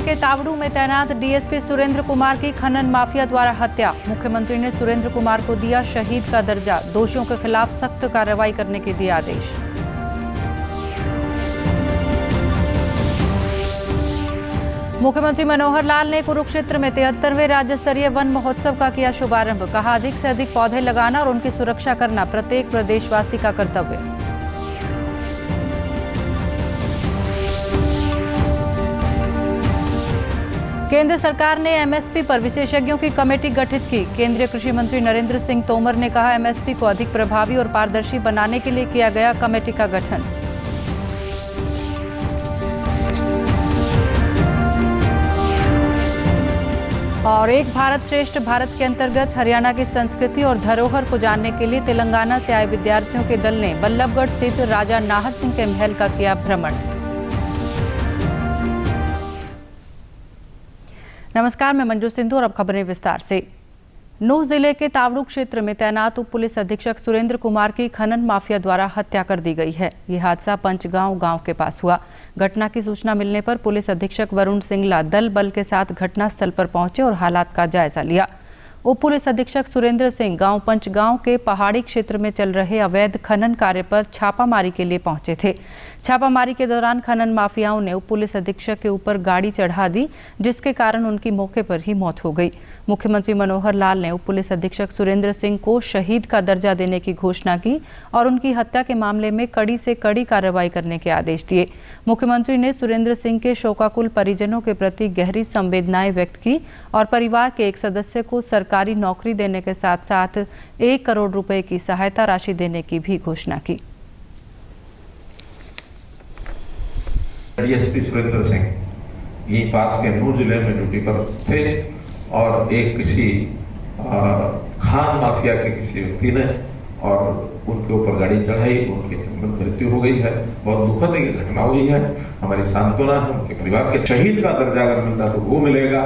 के तावड़ू में तैनात डीएसपी सुरेंद्र कुमार की खनन माफिया द्वारा हत्या। मुख्यमंत्री ने सुरेंद्र कुमार को दिया शहीद का दर्जा। दोषियों के खिलाफ सख्त कार्रवाई करने के दिए आदेश। मुख्यमंत्री मनोहर लाल ने कुरुक्षेत्र में 73वें राज्य स्तरीय वन महोत्सव का किया शुभारंभ। कहा, अधिक से अधिक पौधे लगाना और उनकी सुरक्षा करना प्रत्येक प्रदेशवासी का कर्तव्य। केंद्र सरकार ने एमएसपी पर विशेषज्ञों की कमेटी गठित की। केंद्रीय कृषि मंत्री नरेंद्र सिंह तोमर ने कहा, एमएसपी को अधिक प्रभावी और पारदर्शी बनाने के लिए किया गया कमेटी का गठन। और एक भारत श्रेष्ठ भारत के अंतर्गत हरियाणा की संस्कृति और धरोहर को जानने के लिए तेलंगाना से आए विद्यार्थियों के दल ने बल्लभगढ़ स्थित राजा नाहर सिंह के महल का किया भ्रमण। नमस्कार, मैं मंजू सिंधु और अब खबरें विस्तार से। नूह जिले के तावड़ू क्षेत्र में तैनात उप पुलिस अधीक्षक सुरेंद्र कुमार की खनन माफिया द्वारा हत्या कर दी गई है। ये हादसा पंचगांव गांव के पास हुआ। घटना की सूचना मिलने पर पुलिस अधीक्षक वरुण सिंगला दल बल के साथ घटनास्थल पर पहुंचे और हालात का जायजा लिया। उप पुलिस अधीक्षक सुरेंद्र सिंह गांव पंचगांव के पहाड़ी क्षेत्र में चल रहे अवैध खनन कार्य पर छापामारी के लिए पहुंचे थे। छापामारी के दौरान खनन माफियाओं ने उप पुलिस अधीक्षक के ऊपर गाड़ी चढ़ा दी, जिसके कारण उनकी मौके पर ही मौत हो गई। मुख्यमंत्री मनोहर लाल ने उप पुलिस अधीक्षक सुरेंद्र सिंह को शहीद का दर्जा देने की घोषणा की और उनकी हत्या के मामले में कड़ी से कड़ी कार्रवाई करने के आदेश दिए। मुख्यमंत्री ने सुरेंद्र सिंह के शोकाकुल परिजनों के प्रति गहरी संवेदनाएं व्यक्त की और परिवार के एक सदस्य को सरकारी नौकरी देने के साथ साथ 1 करोड़ रुपए की सहायता राशि देने की भी घोषणा की। डीएसपी सुरेंद्र सिंह यहीं पास के नूह जिले में ड्यूटी पर थे और एक किसी खान माफिया के किसी व्यक्ति ने और उनके ऊपर गाड़ी चढ़ाई, उनकी मृत्यु हो गई है। बहुत दुखद एक घटना हुई है। हमारी सांत्वना है उनके परिवार के। शहीद का दर्जा अगर मिलता तो वो मिलेगा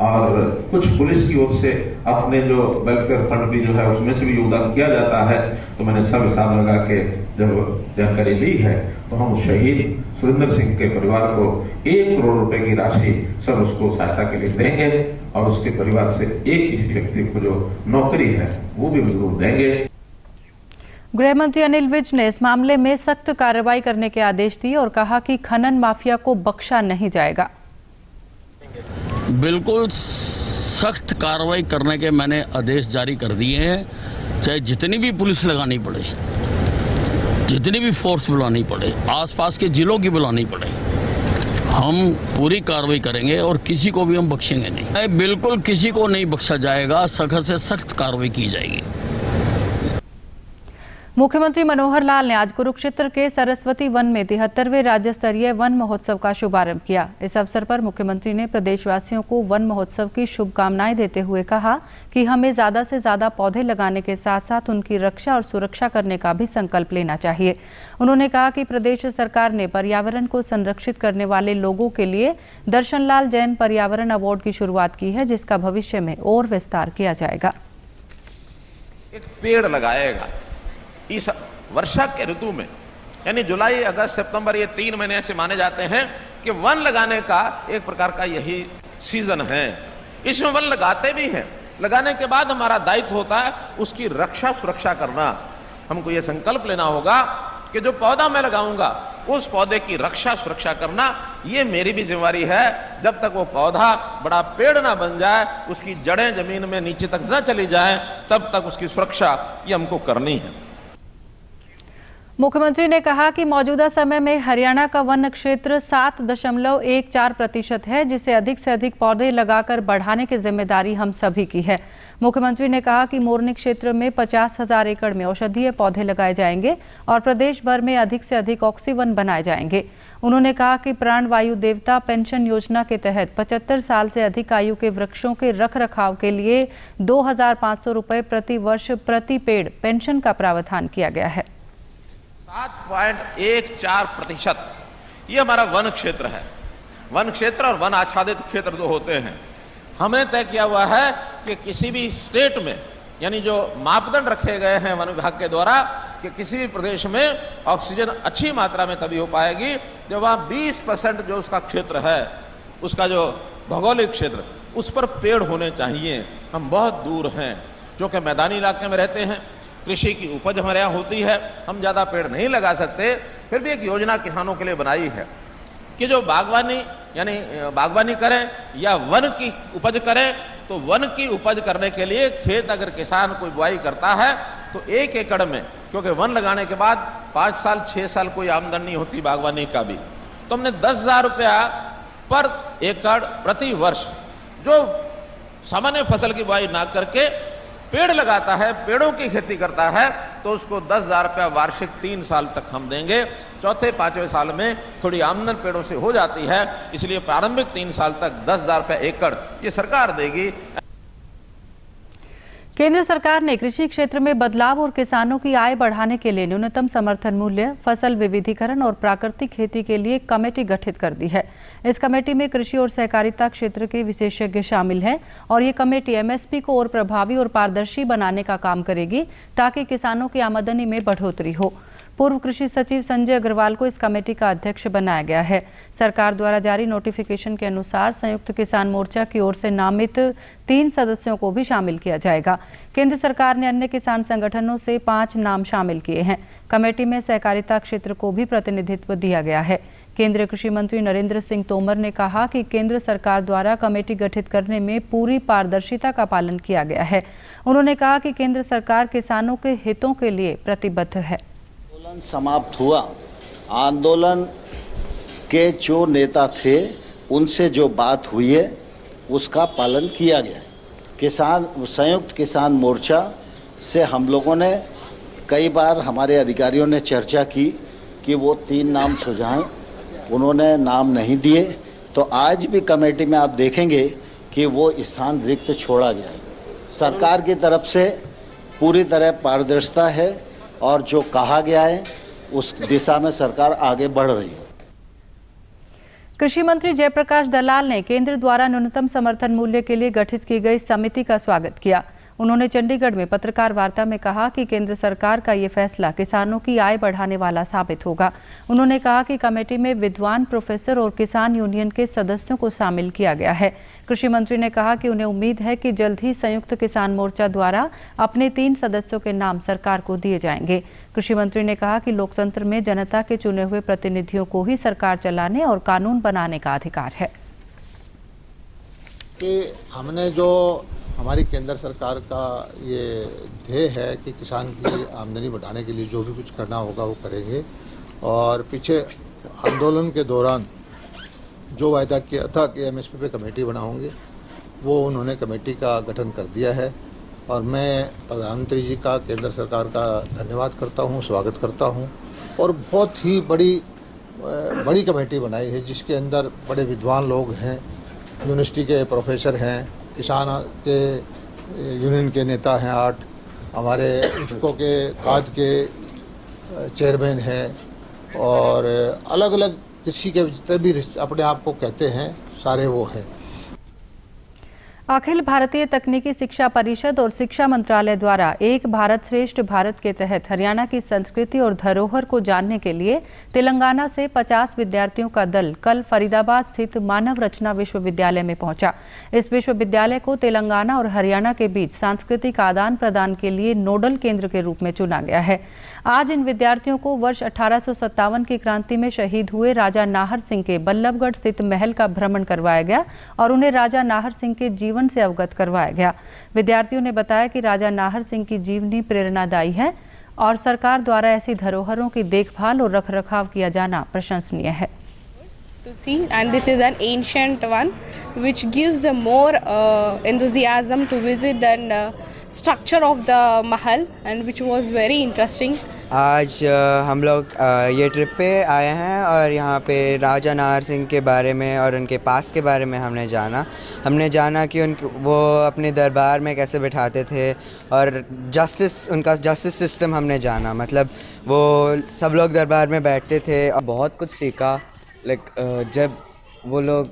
और कुछ पुलिस की ओर से अपने जो वेलफेयर फंड भी जो है उसमें से भी योगदान किया जाता है। तो मैंने सब हिसाब लगा के जब जानकारी ली है तो हम शहीद सुरेंद्र सिंह के परिवार को 1 करोड़ रुपए की राशि सब उसको सहायता के लिए देंगे और उसके परिवार से एक किसी व्यक्ति को जो नौकरी है वो भी जरूर देंगे। गृह मंत्री अनिल विज ने इस मामले में सख्त कार्रवाई करने के आदेश दिए और कहा कि खनन माफिया को बख्शा नहीं जाएगा। बिल्कुल सख्त कार्रवाई करने के मैंने आदेश जारी कर दिए हैं, चाहे जितनी भी पुलिस लगानी पड़े, जितनी भी फोर्स बुलानी पड़े, आसपास के जिलों की बुलानी पड़े, हम पूरी कार्रवाई करेंगे और किसी को भी हम बख्शेंगे नहीं। बिल्कुल किसी को नहीं बख्शा जाएगा, सख्त से सख्त कार्रवाई की जाएगी। मुख्यमंत्री मनोहर लाल ने आज कुरुक्षेत्र के सरस्वती वन में 73वें राज्य स्तरीय वन महोत्सव का शुभारंभ किया। इस अवसर पर मुख्यमंत्री ने प्रदेशवासियों को वन महोत्सव की शुभकामनाएं देते हुए कहा कि हमें ज्यादा से ज्यादा पौधे लगाने के साथ साथ उनकी रक्षा और सुरक्षा करने का भी संकल्प लेना चाहिए। उन्होंने कहा कि प्रदेश सरकार ने पर्यावरण को संरक्षित करने वाले लोगों के लिए दर्शन लाल जैन पर्यावरण अवार्ड की शुरुआत की है, जिसका भविष्य में और विस्तार किया जाएगा। एक पेड़ लगाएगा इस वर्षा के ऋतु में, यानी जुलाई, अगस्त, सितंबर, ये 3 महीने ऐसे माने जाते हैं कि वन लगाने का एक प्रकार का यही सीजन है। इसमें वन लगाते भी हैं, लगाने के बाद हमारा दायित्व होता है उसकी रक्षा सुरक्षा करना। हमको ये संकल्प लेना होगा कि जो पौधा मैं लगाऊंगा उस पौधे की रक्षा सुरक्षा करना ये मेरी भी जिम्मेवारी है। जब तक वो पौधा बड़ा पेड़ ना बन जाए, उसकी जड़ें जमीन में नीचे तक ना चली जाए, तब तक उसकी सुरक्षा ये हमको करनी है। मुख्यमंत्री ने कहा कि मौजूदा समय में हरियाणा का वन क्षेत्र 7.14% है, जिसे अधिक से अधिक पौधे लगाकर बढ़ाने की जिम्मेदारी हम सभी की है। मुख्यमंत्री ने कहा कि मोरनी क्षेत्र में 50,000 एकड़ में औषधीय पौधे लगाए जाएंगे और प्रदेश भर में अधिक से अधिक ऑक्सीवन बनाए जाएंगे। उन्होंने कहा कि प्राणवायु देवता पेंशन योजना के तहत 75 साल से अधिक आयु के वृक्षों के रखरखाव के लिए 2,500 रुपए प्रति वर्ष प्रति पेड़ पेंशन का प्रावधान किया गया है। 7.14% ये हमारा वन क्षेत्र है। वन क्षेत्र और वन आच्छादित क्षेत्र दो होते हैं। हमने तय किया हुआ है कि किसी भी स्टेट में, यानी जो मापदंड रखे गए हैं वन विभाग के द्वारा, कि किसी भी प्रदेश में ऑक्सीजन अच्छी मात्रा में तभी हो पाएगी जब वहां 20% जो उसका क्षेत्र है उसका जो भौगोलिक क्षेत्र, उस पर पेड़ होने चाहिए। हम बहुत दूर हैं, क्योंकि मैदानी इलाके में रहते हैं, कृषि की उपज हमारे यहाँ होती है, हम ज़्यादा पेड़ नहीं लगा सकते। फिर भी एक योजना किसानों के लिए बनाई है कि जो बागवानी यानी बागवानी करें या वन की उपज करें, तो वन की उपज करने के लिए खेत अगर किसान कोई बुआई करता है तो 1 एकड़ में, क्योंकि वन लगाने के बाद 5 साल 6 साल कोई आमदनी नहीं होती बागवानी का भी, तो हमने 10,000 रुपया पर एकड़ प्रति वर्ष जो सामान्य फसल की बुआई ना करके पेड़ लगाता है, पेड़ों की खेती करता है, तो उसको 10,000 रुपया वार्षिक 3 साल तक हम देंगे। चौथे 5वें साल में थोड़ी आमदन पेड़ों से हो जाती है, इसलिए प्रारंभिक 3 साल तक 10,000 रुपया एकड़ ये सरकार देगी। केंद्र सरकार ने कृषि क्षेत्र में बदलाव और किसानों की आय बढ़ाने के लिए न्यूनतम समर्थन मूल्य, फसल विविधीकरण और प्राकृतिक खेती के लिए कमेटी गठित कर दी है। इस कमेटी में कृषि और सहकारिता क्षेत्र के विशेषज्ञ शामिल हैं और ये कमेटी एमएसपी को और प्रभावी और पारदर्शी बनाने का काम करेगी ताकि किसानों की आमदनी में बढ़ोतरी हो। पूर्व कृषि सचिव संजय अग्रवाल को इस कमेटी का अध्यक्ष बनाया गया है। सरकार द्वारा जारी नोटिफिकेशन के अनुसार संयुक्त किसान मोर्चा की ओर से नामित 3 सदस्यों को भी शामिल किया जाएगा। केंद्र सरकार ने अन्य किसान संगठनों से 5 नाम शामिल किए हैं। कमेटी में सहकारिता क्षेत्र को भी प्रतिनिधित्व दिया गया है। केंद्रीय कृषि मंत्री नरेंद्र सिंह तोमर ने कहा कि केंद्र सरकार द्वारा कमेटी गठित करने में पूरी पारदर्शिता का पालन किया गया है। उन्होंने कहा कि केंद्र सरकार किसानों के हितों के लिए प्रतिबद्ध है। आंदोलन समाप्त हुआ, आंदोलन के जो नेता थे उनसे जो बात हुई है उसका पालन किया गया है। संयुक्त किसान मोर्चा से हम लोगों ने कई बार, हमारे अधिकारियों ने चर्चा की कि वो 3 नाम सुझाएं, उन्होंने नाम नहीं दिए, तो आज भी कमेटी में आप देखेंगे कि वो स्थान रिक्त छोड़ा गया है। सरकार की तरफ से पूरी तरह पारदर्शिता है और जो कहा गया है उस दिशा में सरकार आगे बढ़ रही है। कृषि मंत्री जयप्रकाश दलाल ने केंद्र द्वारा न्यूनतम समर्थन मूल्य के लिए गठित की गई समिति का स्वागत किया। उन्होंने चंडीगढ़ में पत्रकार वार्ता में कहा कि केंद्र सरकार का ये फैसला किसानों की आय बढ़ाने वाला साबित होगा। उन्होंने कहा कि कमेटी में विद्वान, प्रोफेसर और किसान यूनियन के सदस्यों को शामिल किया गया है। कृषि मंत्री ने कहा कि उन्हें उम्मीद है कि जल्द ही संयुक्त किसान मोर्चा द्वारा अपने 3 सदस्यों के नाम सरकार को दिए जाएंगे। कृषि मंत्री ने कहा कि लोकतंत्र में जनता के चुने हुए प्रतिनिधियों को ही सरकार चलाने और कानून बनाने का अधिकार है। कि हमने जो हमारी केंद्र सरकार का ये ध्येय है कि किसान की आमदनी बढ़ाने के लिए जो भी कुछ करना होगा वो करेंगे, और पीछे आंदोलन के दौरान जो वायदा किया था कि एमएसपी पे कमेटी बनाएंगे, वो उन्होंने कमेटी का गठन कर दिया है। और मैं प्रधानमंत्री जी का, केंद्र सरकार का धन्यवाद करता हूँ, स्वागत करता हूँ। और बहुत ही बड़ी कमेटी बनाई है जिसके अंदर बड़े विद्वान लोग हैं, यूनिवर्सिटी के प्रोफेसर हैं, किसान के यूनियन के नेता हैं 8, हमारे इफ्को के काद के चेयरमैन हैं, और अलग अलग कृषि के जितने भी अपने आप को कहते हैं सारे वो हैं। अखिल भारतीय तकनीकी शिक्षा परिषद और शिक्षा मंत्रालय द्वारा एक भारत श्रेष्ठ भारत के तहत हरियाणा की संस्कृति और धरोहर को जानने के लिए तेलंगाना से 50 विद्यार्थियों का दल कल फरीदाबाद स्थित मानव रचना विश्वविद्यालय में पहुंचा। इस विश्वविद्यालय को तेलंगाना और हरियाणा के बीच सांस्कृतिक आदान प्रदान के लिए नोडल केंद्र के रूप में चुना गया है। आज इन विद्यार्थियों को वर्ष 1857 की क्रांति में शहीद हुए राजा नाहर सिंह के बल्लभगढ़ स्थित महल का भ्रमण करवाया गया और उन्हें राजा नाहर सिंह के जीवन से अवगत करवाया गया। विद्यार्थियों ने बताया कि राजा नाहर सिंह की जीवनी प्रेरणादायी है और सरकार द्वारा ऐसी धरोहरों की देखभाल और रखरखाव किया जाना प्रशंसनीय है। To see, and this is an ancient one which gives a more enthusiasm to visit the structure of the mahal, and which was very interesting. आज हम लोग ये ट्रिप पे आए हैं और यहाँ पे राजा नाहर सिंह के बारे में और उनके पास के बारे में हमने जाना कि वो अपने दरबार में कैसे बिठाते थे, और उनका जस्टिस सिस्टम हमने जाना। मतलब वो सब लोग दरबार में बैठते थे और बहुत कुछ सीखा। जब वो लोग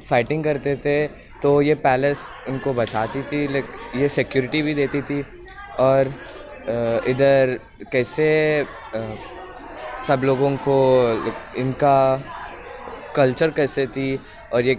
फाइटिंग करते थे तो ये पैलेस उनको बचाती थी, ये सिक्योरिटी भी देती थी, और इधर कैसे सब लोगों को इनका कल्चर कैसे थी, और ये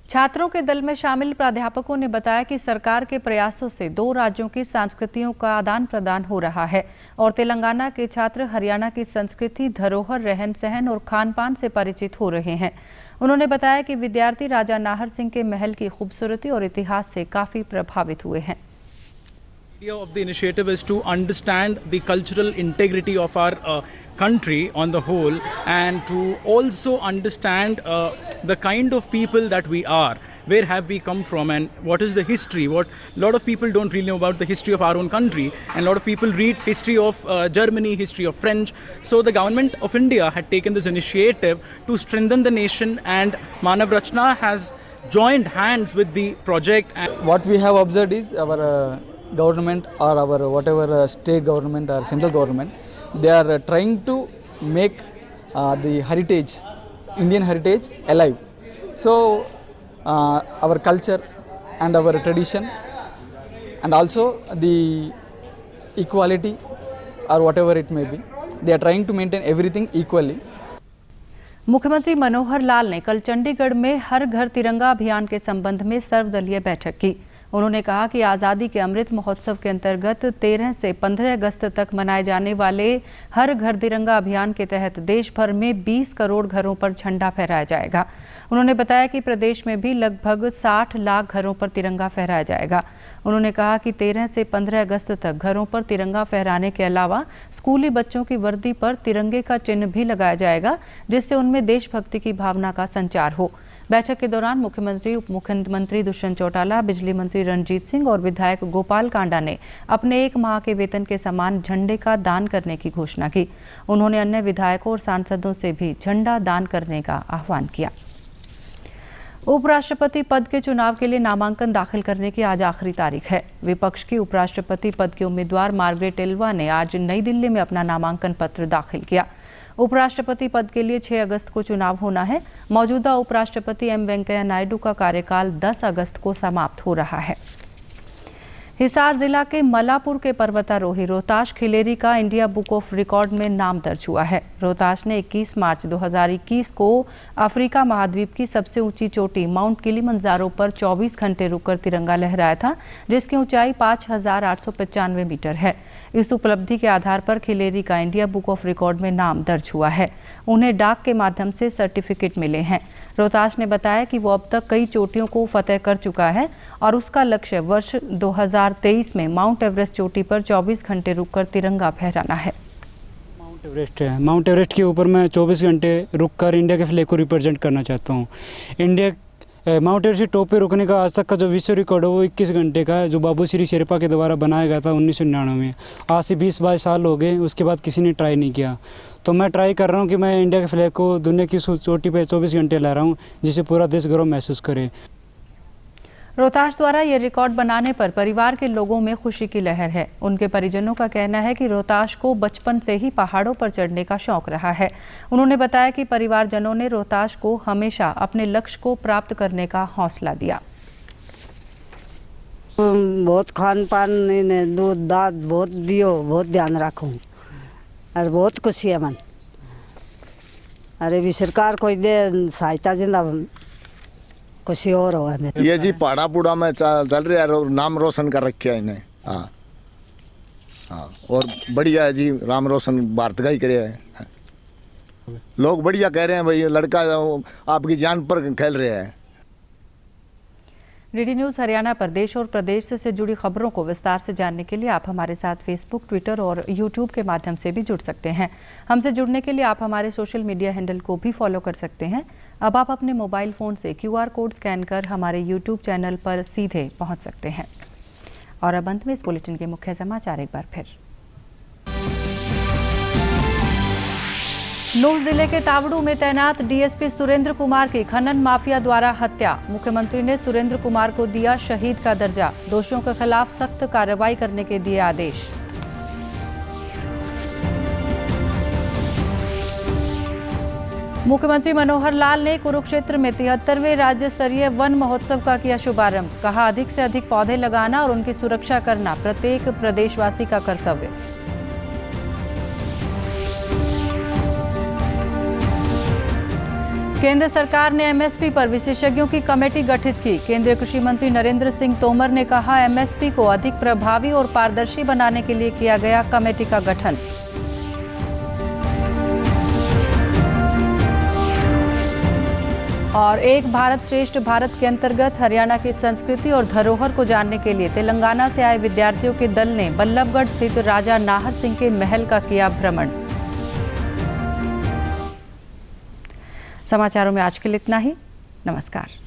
छात्रों के दल में शामिल प्राध्यापकों ने बताया कि सरकार के प्रयासों से 2 राज्यों की संस्कृतियों का आदान प्रदान हो रहा है और तेलंगाना के छात्र हरियाणा की संस्कृति, धरोहर, रहन सहन और खान पान से परिचित हो रहे हैं। उन्होंने बताया कि विद्यार्थी राजा नाहर सिंह के महल की खूबसूरती और इतिहास से काफी प्रभावित हुए हैं। The idea of the initiative is to understand the cultural integrity of our country on the whole, and to also understand the kind of people that we are, where have we come from, and what is the history. What a lot of people don't really know about the history of our own country, and a lot of people read history of Germany, history of French. So the government of India had taken this initiative to strengthen the nation, and Manav Rachna has joined hands with the project. What we have observed is our government or our whatever state government or central government, they are trying to make the heritage, Indian heritage alive. So our culture and our tradition and also the equality or whatever it may be, they are trying to maintain everything equally. मुख्यमंत्री मनोहर लाल ने कल चंडीगढ़ में हर घर तिरंगा अभियान के संबंध में सर्वदलीय बैठक की। उन्होंने कहा कि आज़ादी के अमृत महोत्सव के अंतर्गत 13 से 15 अगस्त तक मनाए जाने वाले हर घर तिरंगा अभियान के तहत देश भर में 20 करोड़ घरों पर झंडा फहराया जाएगा। उन्होंने बताया कि प्रदेश में भी लगभग 60 लाख घरों पर तिरंगा फहराया जाएगा। उन्होंने कहा कि 13 से 15 अगस्त तक घरों पर तिरंगा फहराने के अलावा स्कूली बच्चों की वर्दी पर तिरंगे का चिन्ह भी लगाया जाएगा, जिससे उनमें देशभक्ति की भावना का संचार हो। बैठक के दौरान मुख्यमंत्री, उप मुख्यमंत्री दुष्यंत चौटाला, बिजली मंत्री रणजीत सिंह और विधायक गोपाल कांडा ने अपने 1 माह के वेतन के समान झंडे का दान करने की घोषणा की। उन्होंने अन्य विधायकों और सांसदों से भी झंडा दान करने का आह्वान किया। उपराष्ट्रपति पद के चुनाव के लिए नामांकन दाखिल करने की आज आखिरी तारीख है। विपक्ष की उपराष्ट्रपति पद के उम्मीदवार मार्गरेट टिलवा ने आज नई दिल्ली में अपना नामांकन पत्र दाखिल किया। उपराष्ट्रपति पद के लिए 6 अगस्त को चुनाव होना है। मौजूदा उपराष्ट्रपति एम वेंकैया नायडू का कार्यकाल 10 अगस्त को समाप्त हो रहा है। हिसार जिला के मलापुर के पर्वतारोही रोहताश खिलेरी का इंडिया बुक ऑफ रिकॉर्ड में नाम दर्ज हुआ है। रोहताश ने 21 मार्च 2021 को अफ्रीका महाद्वीप की सबसे ऊंची चोटी माउंट किलिमंजारो पर 24 घंटे रुककर तिरंगा लहराया था, जिसकी ऊंचाई 5895 मीटर है। इस उपलब्धि के आधार पर खिलेरी का इंडिया बुक ऑफ रिकॉर्ड में नाम दर्ज हुआ है। उन्हें डाक के माध्यम से सर्टिफिकेट मिले हैं। रोहताश ने बताया कि वो अब तक कई चोटियों को फतेह कर चुका है और उसका लक्ष्य वर्ष 2023 में माउंट एवरेस्ट चोटी पर 24 घंटे रुककर तिरंगा फहराना है। माउंट एवरेस्ट है। माउंट एवरेस्ट के ऊपर मैं 24 घंटे रुककर इंडिया के फ्लैग को रिप्रेजेंट करना चाहता हूँ। माउंट एवरेस्ट टॉप पे रुकने का आज तक का जो विश्व रिकॉर्ड है वो 21 घंटे का है, जो बाबू श्री शेरपा के द्वारा बनाया गया था 1999 में। आज से 20-22 साल हो गए, उसके बाद किसी ने ट्राई नहीं किया। तो मैं ट्राई कर रहा हूँ कि मैं इंडिया के फ्लैग को दुनिया की चोटी पे 24 घंटे ला रहा हूँ, जिससे पूरा देश गौरव महसूस करे। रोहताश द्वारा ये रिकॉर्ड बनाने पर परिवार के लोगों में खुशी की लहर है। उनके परिजनों का कहना है कि रोहताश को बचपन से ही पहाड़ों पर चढ़ने का शौक रहा है। उन्होंने बताया कि परिवारजनों ने रोहताश को हमेशा अपने लक्ष्य को प्राप्त करने का हौसला दिया। बहुत खान पान ने दूध दाद बहुत दियो, बहुत ध्यान रखूँ और बहुत खुशी है मन। अरे भी सरकार कोई दे सहायता जिंदा खुशी और हो है। ये जी पहाड़ा पुड़ा में चल रहा है, नाम रोशन कर रखे है इन्हें। हाँ हाँ, और बढ़िया है जी, राम रोशन भारत का ही करे है। लोग बढ़िया कह रहे हैं भाई, लड़का आपकी जान पर खेल रहे हैं। डीडी न्यूज़ हरियाणा पर देश और प्रदेश से जुड़ी खबरों को विस्तार से जानने के लिए आप हमारे साथ फेसबुक, ट्विटर और यूट्यूब के माध्यम से भी जुड़ सकते हैं। हमसे जुड़ने के लिए आप हमारे सोशल मीडिया हैंडल को भी फॉलो कर सकते हैं। अब आप अपने मोबाइल फ़ोन से QR कोड स्कैन कर हमारे यूट्यूब चैनल पर सीधे पहुंच सकते हैं। और अब अंत में इस बुलेटिन के मुख्य समाचार एक बार फिर। नूंह जिले के तावड़ू में तैनात डीएसपी सुरेंद्र कुमार की खनन माफिया द्वारा हत्या। मुख्यमंत्री ने सुरेंद्र कुमार को दिया शहीद का दर्जा। दोषियों के खिलाफ सख्त कार्रवाई करने के दिए आदेश। मुख्यमंत्री मनोहर लाल ने कुरुक्षेत्र में 73वें राज्य स्तरीय वन महोत्सव का किया शुभारंभ। कहा, अधिक से अधिक पौधे लगाना और उनकी सुरक्षा करना प्रत्येक प्रदेशवासी का कर्तव्य। केंद्र सरकार ने एमएसपी पर विशेषज्ञों की कमेटी गठित की। केंद्रीय कृषि मंत्री नरेंद्र सिंह तोमर ने कहा, एमएसपी को अधिक प्रभावी और पारदर्शी बनाने के लिए किया गया कमेटी का गठन। और एक भारत श्रेष्ठ भारत के अंतर्गत हरियाणा की संस्कृति और धरोहर को जानने के लिए तेलंगाना से आए विद्यार्थियों के दल ने बल्लभगढ़ स्थित राजा नाहर सिंह के महल का किया भ्रमण। समाचारों में आज के लिए इतना ही। नमस्कार।